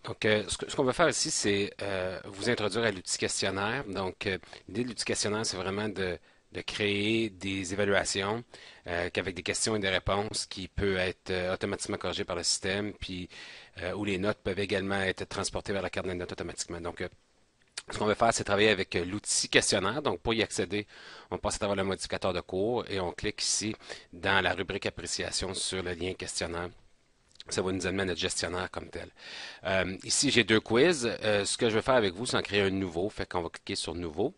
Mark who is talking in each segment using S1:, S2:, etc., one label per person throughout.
S1: Donc, ce qu'on va faire ici, c'est vous introduire à l'outil questionnaire. Donc, l'idée de l'outil questionnaire, c'est vraiment de créer des évaluations qu'avec des questions et des réponses qui peuvent être automatiquement corrigées par le système, puis où les notes peuvent également être transportées vers la carte de notes automatiquement. Donc, ce qu'on va faire, c'est travailler avec l'outil questionnaire. Donc, pour y accéder, on passe à travers le modificateur de cours et on clique ici dans la rubrique appréciation sur le lien questionnaire. Ça va nous amener à notre gestionnaire comme tel. Ici, j'ai deux quiz. Ce que je vais faire avec vous, c'est en créer un nouveau. Fait qu'on va cliquer sur Nouveau.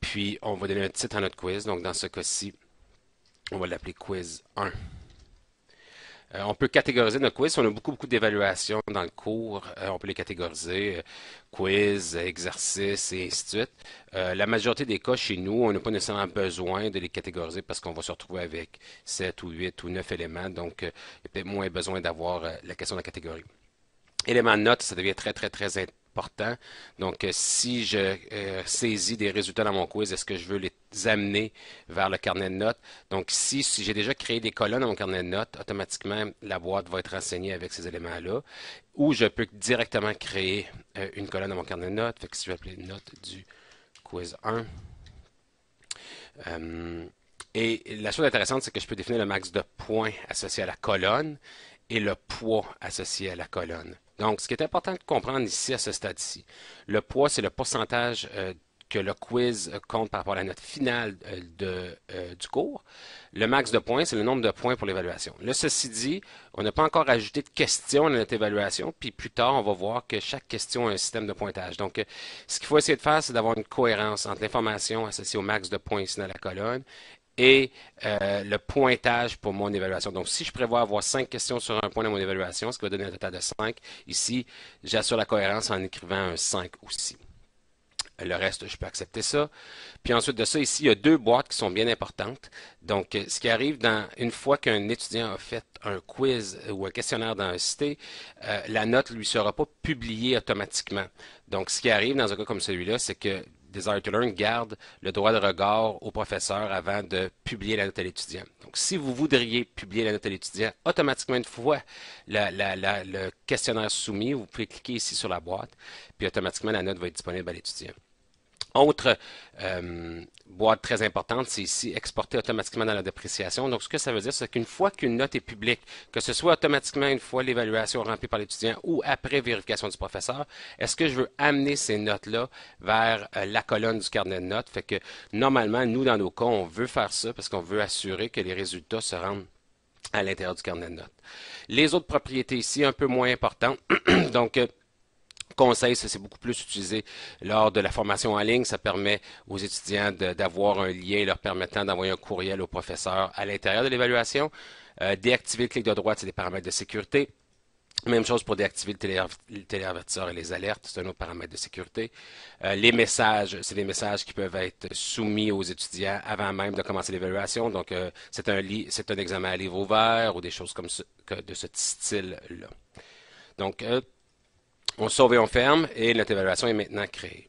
S1: Puis, on va donner un titre à notre quiz. Donc, dans ce cas-ci, on va l'appeler Quiz 1. On peut catégoriser notre quiz. Si on a beaucoup d'évaluations dans le cours, on peut les catégoriser. Quiz, exercice et ainsi de suite. La majorité des cas chez nous, on n'a pas nécessairement besoin de les catégoriser parce qu'on va se retrouver avec 7 ou 8 ou 9 éléments. Donc, il y a peut-être moins besoin d'avoir la question de la catégorie. Élément de note, ça devient très important. Donc, si je saisis des résultats dans mon quiz, est-ce que je veux les amener vers le carnet de notes? Donc, si j'ai déjà créé des colonnes dans mon carnet de notes, automatiquement, la boîte va être renseignée avec ces éléments-là. Ou je peux directement créer une colonne dans mon carnet de notes. Fait que si je vais appeler note du quiz 1. Et la chose intéressante, c'est que je peux définir le max de points associé à la colonne et le poids associé à la colonne. Donc, ce qui est important de comprendre ici, à ce stade-ci, le poids, c'est le pourcentage que le quiz compte par rapport à la note finale du cours. Le max de points, c'est le nombre de points pour l'évaluation. Là, ceci dit, on n'a pas encore ajouté de questions à notre évaluation, puis plus tard, on va voir que chaque question a un système de pointage. Donc, ce qu'il faut essayer de faire, c'est d'avoir une cohérence entre l'information associée au max de points ici dans la colonne et le pointage pour mon évaluation. Donc, si je prévois avoir 5 questions sur un point dans mon évaluation, ce qui va donner un total de 5, ici, j'assure la cohérence en écrivant un 5 aussi. Le reste, je peux accepter ça. Puis ensuite de ça, ici, il y a deux boîtes qui sont bien importantes. Donc, ce qui arrive une fois qu'un étudiant a fait un quiz ou un questionnaire dans un cité, la note lui sera pas publiée automatiquement. Donc, ce qui arrive dans un cas comme celui-là, c'est que Desire to Learn garde le droit de regard au professeur avant de publier la note à l'étudiant. Donc, si vous voudriez publier la note à l'étudiant, automatiquement, une fois le questionnaire soumis, vous pouvez cliquer ici sur la boîte, puis automatiquement, la note va être disponible à l'étudiant. Autre boîte très importante, c'est ici exporter automatiquement dans la dépréciation. Donc, ce que ça veut dire, c'est qu'une fois qu'une note est publique, que ce soit automatiquement une fois l'évaluation remplie par l'étudiant ou après vérification du professeur, est-ce que je veux amener ces notes-là vers la colonne du carnet de notes? Fait que normalement, nous, dans nos cas, on veut faire ça parce qu'on veut assurer que les résultats se rendent à l'intérieur du carnet de notes. Les autres propriétés ici, un peu moins importantes. Donc, conseil, ça c'est beaucoup plus utilisé lors de la formation en ligne. Ça permet aux étudiants d'avoir un lien leur permettant d'envoyer un courriel au professeur à l'intérieur de l'évaluation. Déactiver le clic de droite, c'est des paramètres de sécurité. Même chose pour déactiver le téléavertisseur et les alertes, c'est un autre paramètre de sécurité. Les messages, c'est des messages qui peuvent être soumis aux étudiants avant même de commencer l'évaluation. Donc, c'est un examen à livre ouvert ou des choses comme ça, de ce style-là. Donc, on sauve et on ferme et notre évaluation est maintenant créée.